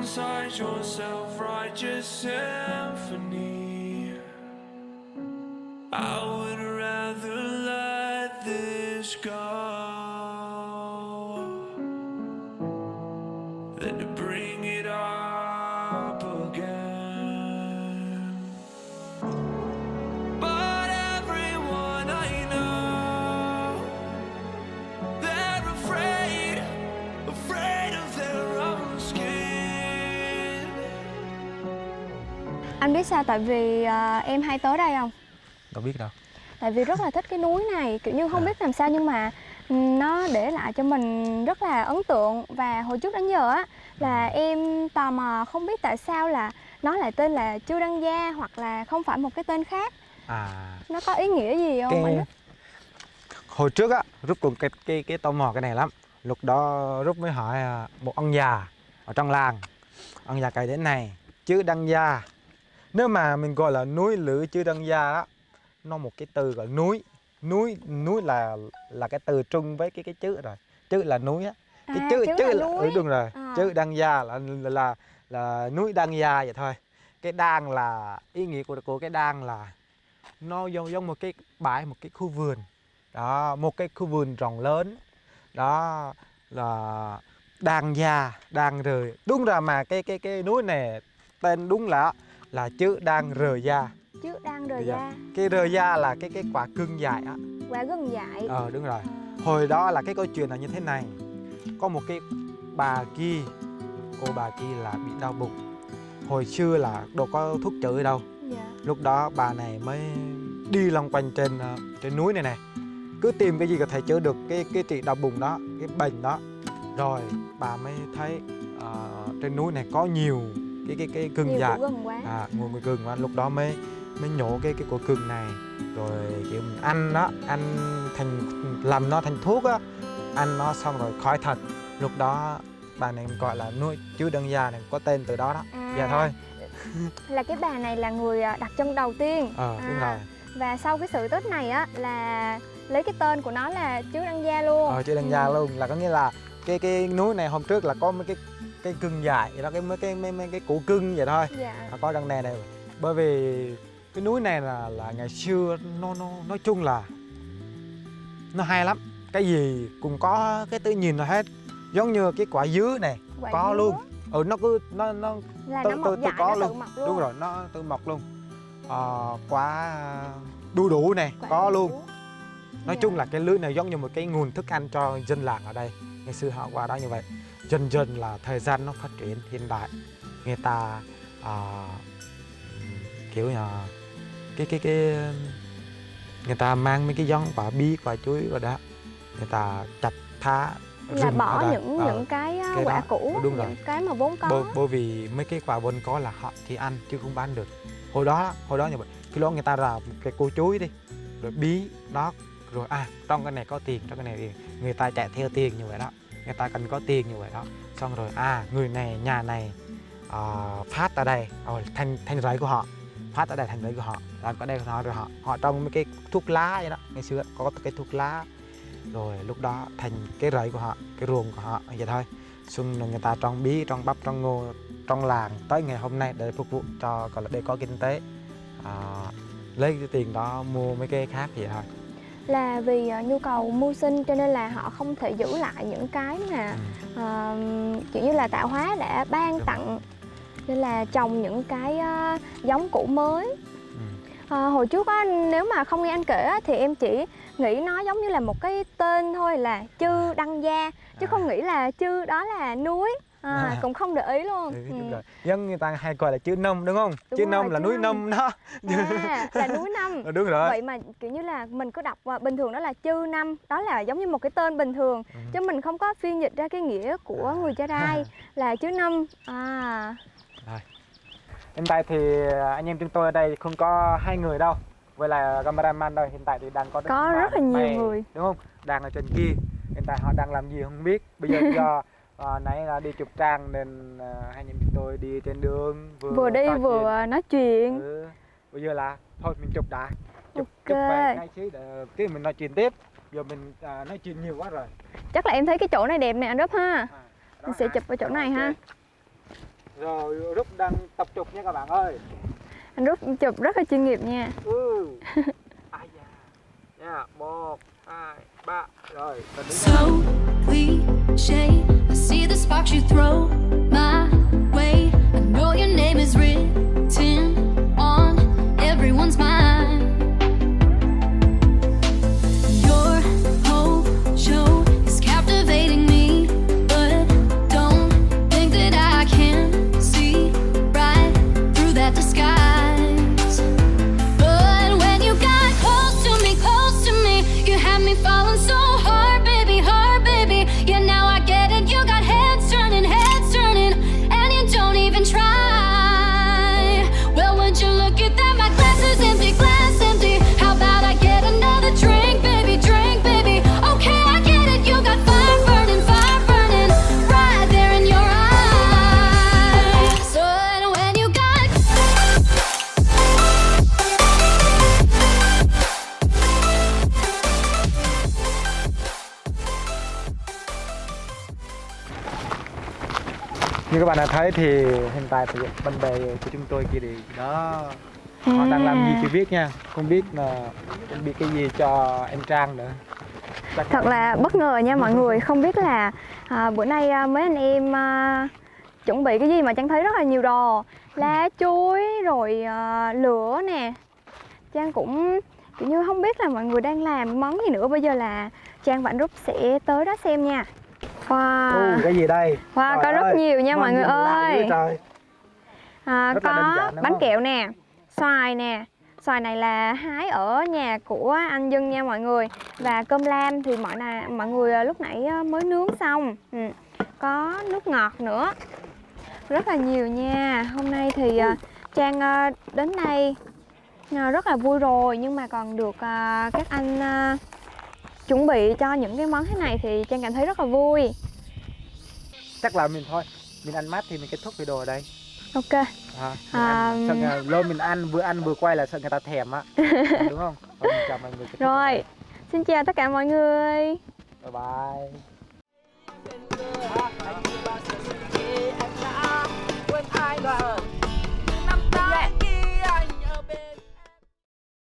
inside your self-righteous symphony. I would rather let this go than to bring it up again. But everyone I know, they're afraid of their own skin. Anh biết sao tại vì em hay tới đây không? Đâu biết đâu. Tại vì rất là thích cái núi này, kiểu như không biết làm sao nhưng mà nó để lại cho mình rất là ấn tượng. Và hồi trước đến giờ á là em tò mò không biết tại sao là nó lại tên là Chư Đăng Gia hoặc là không phải một cái tên khác. Nó có ý nghĩa gì không anh? Hồi trước á, Rút cũng cái tò mò cái này lắm. Lúc đó Rút mới hỏi một ông già ở trong làng. Ông già kể đến này, Chư Đăng Gia. Nếu mà mình gọi là núi lửa Chư Đăng Gia á, nó một cái từ gọi núi. Núi là cái từ trung với cái chữ rồi. Chữ là núi á. Cái chữ là núi. Đúng rồi. Chư Đăng Gia là núi Đăng Gia vậy thôi. Cái đàng là ý nghĩa của cái đàng là nó giống một cái bãi, một cái khu vườn. Đó, một cái khu vườn rộng lớn. Đó là Đăng Gia, Đăng Rời. Đúng rồi mà cái núi này tên đúng là chữ Đăng Rời Gia. Chữ Đăng Rời Gia. Cái rời gia là cái quả cưng dại á. Quả gừng dại. Đúng rồi. Hồi đó là cái câu chuyện là như thế này. Có một cái bà kia, cô bà kia là bị đau bụng. Hồi xưa là đâu có thuốc chữa đâu. Lúc đó bà này mới đi loanh quanh trên núi này này, cứ tìm cái gì có thể chữa được cái trị đau bụng đó, cái bệnh đó. Rồi bà mới thấy trên núi này có nhiều cái gừng dại, nguồn gừng quá. Lúc đó mới nhổ cái quả gừng này, rồi kiểu mình ăn đó, ăn làm nó thành thuốc á, ăn nó xong rồi khỏi thật. Lúc đó bà này gọi là nuôi Chư Đăng Gia này, có tên từ đó đó. Dạ thôi. Là cái bà này là người đặt chân đầu tiên. Đúng rồi. Và sau cái sự tích này á là lấy cái tên của nó là Chư Đăng Gia luôn. Chư Đăng Gia luôn, là có nghĩa là cái núi này hôm trước là có mấy cái gừng dại vậy đó, mấy cái củ gừng vậy thôi. Có đằng này này. Bởi vì cái núi này là ngày xưa nó nói chung là nó hay lắm, cái gì cũng có cái tự nhiên là hết. Giống như cái quả dứa này có luôn. Nó cứ nó tự có luôn. Đúng rồi, nó tự mọc luôn. Quả đu đủ này có luôn. Nói chung là cái lưới này giống như một cái nguồn thức ăn cho dân làng ở đây. Ngày xưa họ qua đó như vậy. Dần dần là thời gian nó phát triển hiện đại, người ta kiểu là người ta mang mấy cái giống quả bí, quả chuối vào đó, người ta chặt phá là bỏ những cái quả đó, cũ, đúng những cái mà vốn có. Bởi vì mấy cái quả vốn có là họ chỉ ăn chứ không bán được. Hồi đó như vậy, khi đó người ta rào cái cô chuối đi, rồi bí đó, rồi trong cái này có tiền, trong cái này tiền, người ta chạy theo tiền như vậy đó, người ta cần có tiền như vậy đó. Xong rồi người này, nhà này phát ở đây, rồi thành rẫy của họ, phát ở đây thành rẫy của họ, làm ở đây rồi họ trồng mấy cái thuốc lá vậy đó. Ngày xưa có cái thuốc lá, rồi lúc đó thành cái rẫy của họ, cái ruộng của họ vậy thôi. Xuân người ta trồng bí, trồng bắp, trồng ngô trong làng tới ngày hôm nay để phục vụ cho, gọi là để có kinh tế, lấy cái tiền đó mua mấy cái khác vậy thôi. Là vì nhu cầu mưu sinh cho nên là họ không thể giữ lại những cái mà kiểu như là tạo hóa đã ban tặng, nên là trồng những cái giống củ mới. Hồi trước á, nếu mà không nghe anh kể á, thì em chỉ nghĩ nó giống như là một cái tên thôi, là Chư Đăng Gia, chứ không nghĩ là Chư đó là núi. Cũng không để ý luôn. Đúng rồi. Dân người ta hay gọi là chữ Nông đúng không? Chữ Nông là núi Nông đó. Là núi Năm. Đúng rồi. Vậy mà kiểu như là mình cứ đọc bình thường đó là Chư Năm, đó là giống như một cái tên bình thường, chứ mình không có phiên dịch ra cái nghĩa của người Cha Rai là chữ Năm. Rồi. Hiện tại thì anh em chúng tôi ở đây không có 2 người đâu, với là cameraman đâu. Hiện tại thì đang có rất là nhiều người, đúng không? Đang ở trên kia. Hiện tại họ đang làm gì không biết. Bây giờ do nãy là đi chụp trang nên hai anh em chúng tôi đi trên đường vừa đi vừa nói chuyện. Bây giờ là thôi mình chụp đã, chụp về ngay xíu để cái mình nói chuyện tiếp. Giờ mình nói chuyện nhiều quá rồi. Chắc là em thấy cái chỗ này đẹp nè anh Rúp ha. Mình sẽ chụp ở chỗ này ha. Rồi Rút đang tập chụp nha các bạn ơi. Anh Rút chụp rất là chuyên nghiệp nha. Ai da. Nha, 1, 2, 3. Rồi, mình đứng So cliche, I see the sparks you throw my way. I know your name is written on everyone's mind. Your whole show is captivating me, but don't think that I can see right through that disguise. But when you got close to me, you had me falling so hard, baby, hard, baby. Yeah, now I get it. You got heads turning, and you don't even try. Well, would you look at that? My glass is empty, glass empty. How about I get another drink, baby, drink, baby? Okay, I get it. You got fire burning, right there in your eyes. So when you got Như các bạn đã thấy thì hiện tại thì bên bề của chúng tôi kia thì đó, họ đang làm gì chưa biết nha, không biết là chuẩn bị cái gì cho em Trang nữa. Thật là bất ngờ nha mọi người, không biết là bữa nay mấy anh em chuẩn bị cái gì mà Trang thấy rất là nhiều đồ. Lá chuối rồi lửa nè. Trang cũng kiểu như không biết là mọi người đang làm món gì nữa. Bây giờ là Trang và anh Rút sẽ tới đó xem nha. Wow, Cái gì đây? wow, Trời có rất ơi, nhiều nha mọi người ngon lạ dữ ơi. trời. Rất là đơn Có giản, đúng bánh không? kẹo nè, xoài nè. Xoài này là hái ở nhà của anh Dân nha mọi người. Và cơm lam thì mọi người lúc nãy mới nướng xong. Có nước ngọt nữa. Rất là nhiều nha. Hôm nay thì Trang đến đây rất là vui rồi. Nhưng mà còn được các anh chuẩn bị cho những cái món thế này thì Trang cảm thấy rất là vui. Chắc là mình thôi, mình ăn mát thì mình kết thúc video ở đây. Ok. Lâu mình ăn vừa quay là sợ người ta thèm á. Đúng không? Rồi, mình chào mọi người. Rồi, xin chào tất cả mọi người. Bye bye. Quên ai mà